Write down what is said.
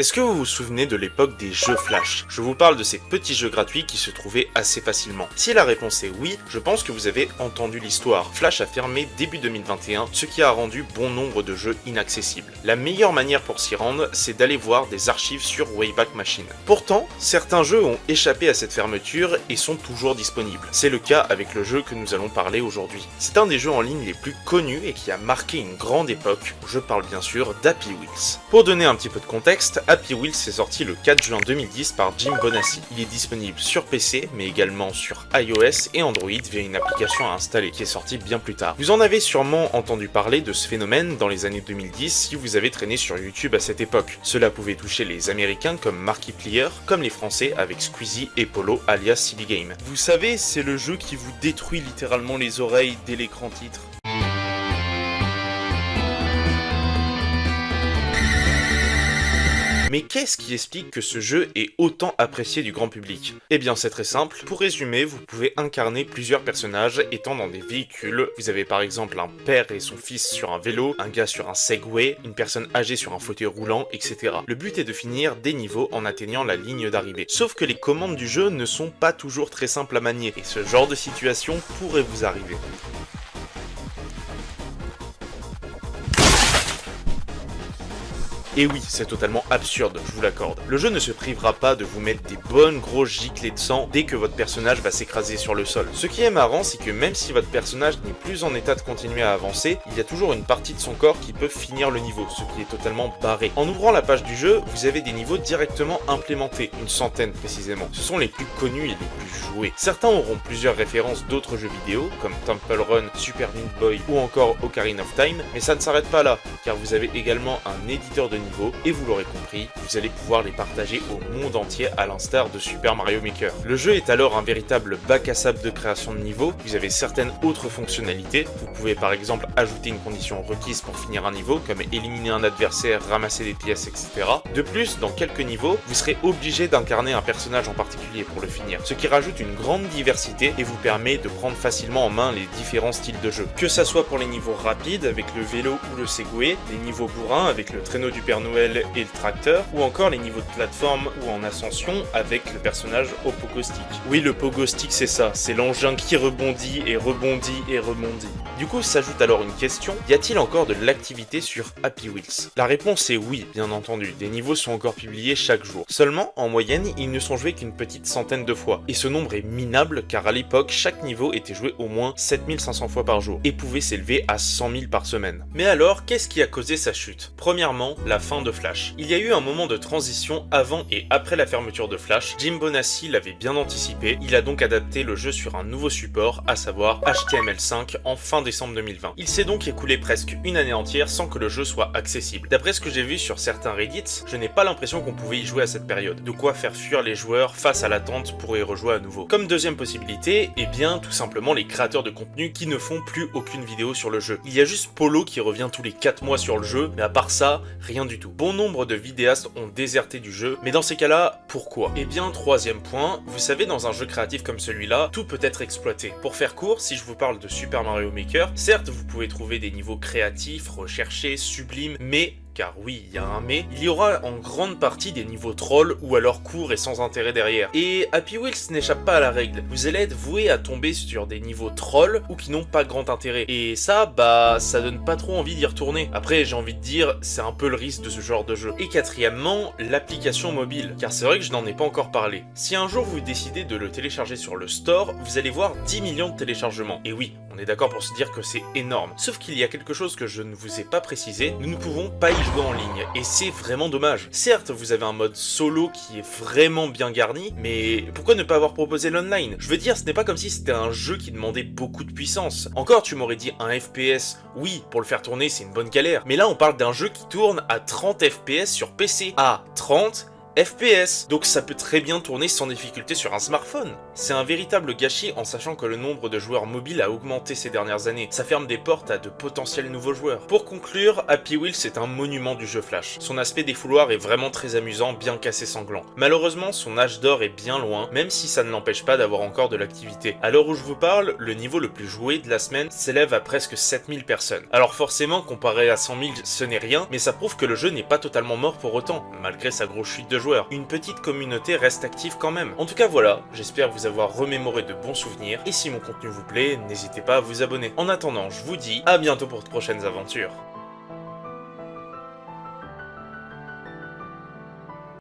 Est-ce que vous vous souvenez de l'époque des jeux Flash? Je vous parle de ces petits jeux gratuits qui se trouvaient assez facilement. Si la réponse est oui, je pense que vous avez entendu l'histoire. Flash a fermé début 2021, ce qui a rendu bon nombre de jeux inaccessibles. La meilleure manière pour s'y rendre, c'est d'aller voir des archives sur Wayback Machine. Pourtant, certains jeux ont échappé à cette fermeture et sont toujours disponibles. C'est le cas avec le jeu que nous allons parler aujourd'hui. C'est un des jeux en ligne les plus connus et qui a marqué une grande époque. Je parle bien sûr d'Happy Wheels. Pour donner un petit peu de contexte, Happy Wheels est sorti le 4 juin 2010 par Jim Bonassi. Il est disponible sur PC, mais également sur iOS et Android via une application à installer, qui est sortie bien plus tard. Vous en avez sûrement entendu parler de ce phénomène dans les années 2010 si vous avez traîné sur YouTube à cette époque. Cela pouvait toucher les Américains comme Markiplier, comme les Français avec Squeezie et Polo alias CD Game. Vous savez, c'est le jeu qui vous détruit littéralement les oreilles dès l'écran titre. Mais qu'est-ce qui explique que ce jeu est autant apprécié du grand public? Eh bien c'est très simple, pour résumer, vous pouvez incarner plusieurs personnages étant dans des véhicules. Vous avez par exemple un père et son fils sur un vélo, un gars sur un Segway, une personne âgée sur un fauteuil roulant, etc. Le but est de finir des niveaux en atteignant la ligne d'arrivée. Sauf que les commandes du jeu ne sont pas toujours très simples à manier, et ce genre de situation pourrait vous arriver. Et oui, c'est totalement absurde, je vous l'accorde. Le jeu ne se privera pas de vous mettre des bonnes grosses giclées de sang dès que votre personnage va s'écraser sur le sol. Ce qui est marrant, c'est que même si votre personnage n'est plus en état de continuer à avancer, il y a toujours une partie de son corps qui peut finir le niveau, ce qui est totalement barré. En ouvrant la page du jeu, vous avez des niveaux directement implémentés, une centaine précisément. Ce sont les plus connus et les plus joués. Certains auront plusieurs références d'autres jeux vidéo, comme Temple Run, Super Meat Boy ou encore Ocarina of Time, mais ça ne s'arrête pas là, car vous avez également un éditeur de niveau, et vous l'aurez compris, vous allez pouvoir les partager au monde entier à l'instar de Super Mario Maker. Le jeu est alors un véritable bac à sable de création de niveau. Vous avez certaines autres fonctionnalités, vous pouvez par exemple ajouter une condition requise pour finir un niveau, comme éliminer un adversaire, ramasser des pièces, etc. De plus, dans quelques niveaux, vous serez obligé d'incarner un personnage en particulier pour le finir, ce qui rajoute une grande diversité et vous permet de prendre facilement en main les différents styles de jeu. Que ça soit pour les niveaux rapides avec le vélo ou le Segway, les niveaux bourrins avec le traîneau du Père Noël et le tracteur, ou encore les niveaux de plateforme ou en ascension avec le personnage au pogo stick. Oui, le pogo stick c'est ça, c'est l'engin qui rebondit et rebondit et rebondit. Du coup s'ajoute alors une question, y a-t-il encore de l'activité sur Happy Wheels? La réponse est oui, bien entendu, des niveaux sont encore publiés chaque jour. Seulement, en moyenne, ils ne sont joués qu'une petite centaine de fois. Et ce nombre est minable car à l'époque, chaque niveau était joué au moins 7500 fois par jour et pouvait s'élever à 100 000 par semaine. Mais alors, qu'est-ce qui a causé sa chute? Premièrement, la fin de Flash. Il y a eu un moment de transition avant et après la fermeture de Flash. Jim Bonassi l'avait bien anticipé, il a donc adapté le jeu sur un nouveau support, à savoir HTML5 en fin décembre 2020. Il s'est donc écoulé presque une année entière sans que le jeu soit accessible. D'après ce que j'ai vu sur certains Reddits, je n'ai pas l'impression qu'on pouvait y jouer à cette période, de quoi faire fuir les joueurs face à l'attente pour y rejouer à nouveau. Comme deuxième possibilité, eh bien tout simplement les créateurs de contenu qui ne font plus aucune vidéo sur le jeu. Il y a juste Polo qui revient tous les 4 mois sur le jeu, mais à part ça, rien du tout. Bon nombre de vidéastes ont déserté du jeu, mais dans ces cas-là, pourquoi? Eh bien, troisième point, vous savez, dans un jeu créatif comme celui-là, tout peut être exploité. Pour faire court, si je vous parle de Super Mario Maker, certes, vous pouvez trouver des niveaux créatifs, recherchés, sublimes, mais car oui, il y a un mais, il y aura en grande partie des niveaux trolls ou alors courts et sans intérêt derrière. Et Happy Wheels n'échappe pas à la règle. Vous allez être voué à tomber sur des niveaux trolls ou qui n'ont pas grand intérêt. Et ça, ça donne pas trop envie d'y retourner. Après, j'ai envie de dire, c'est un peu le risque de ce genre de jeu. Et quatrièmement, l'application mobile. Car c'est vrai que je n'en ai pas encore parlé. Si un jour vous décidez de le télécharger sur le store, vous allez voir 10 millions de téléchargements. Et oui, on est d'accord pour se dire que c'est énorme. Sauf qu'il y a quelque chose que je ne vous ai pas précisé, nous ne pouvons pas y jouer en ligne, et c'est vraiment dommage. Certes, vous avez un mode solo qui est vraiment bien garni, mais pourquoi ne pas avoir proposé l'online? Je veux dire, ce n'est pas comme si c'était un jeu qui demandait beaucoup de puissance. Encore, tu m'aurais dit un FPS, oui, pour le faire tourner, c'est une bonne galère, mais là, on parle d'un jeu qui tourne à 30 FPS sur PC. À 30 FPS, donc ça peut très bien tourner sans difficulté sur un smartphone. C'est un véritable gâchis en sachant que le nombre de joueurs mobiles a augmenté ces dernières années. Ça ferme des portes à de potentiels nouveaux joueurs. Pour conclure, Happy Wheels est un monument du jeu Flash. Son aspect défouloir est vraiment très amusant, bien qu'assez sanglant. Malheureusement, son âge d'or est bien loin, même si ça ne l'empêche pas d'avoir encore de l'activité. À l'heure où je vous parle, le niveau le plus joué de la semaine s'élève à presque 7000 personnes. Alors forcément, comparé à 100 000, ce n'est rien, mais ça prouve que le jeu n'est pas totalement mort pour autant, malgré sa grosse chute de joueurs. Une petite communauté reste active quand même. En tout cas voilà, j'espère vous avoir remémoré de bons souvenirs, et si mon contenu vous plaît, n'hésitez pas à vous abonner. En attendant, je vous dis à bientôt pour de prochaines aventures.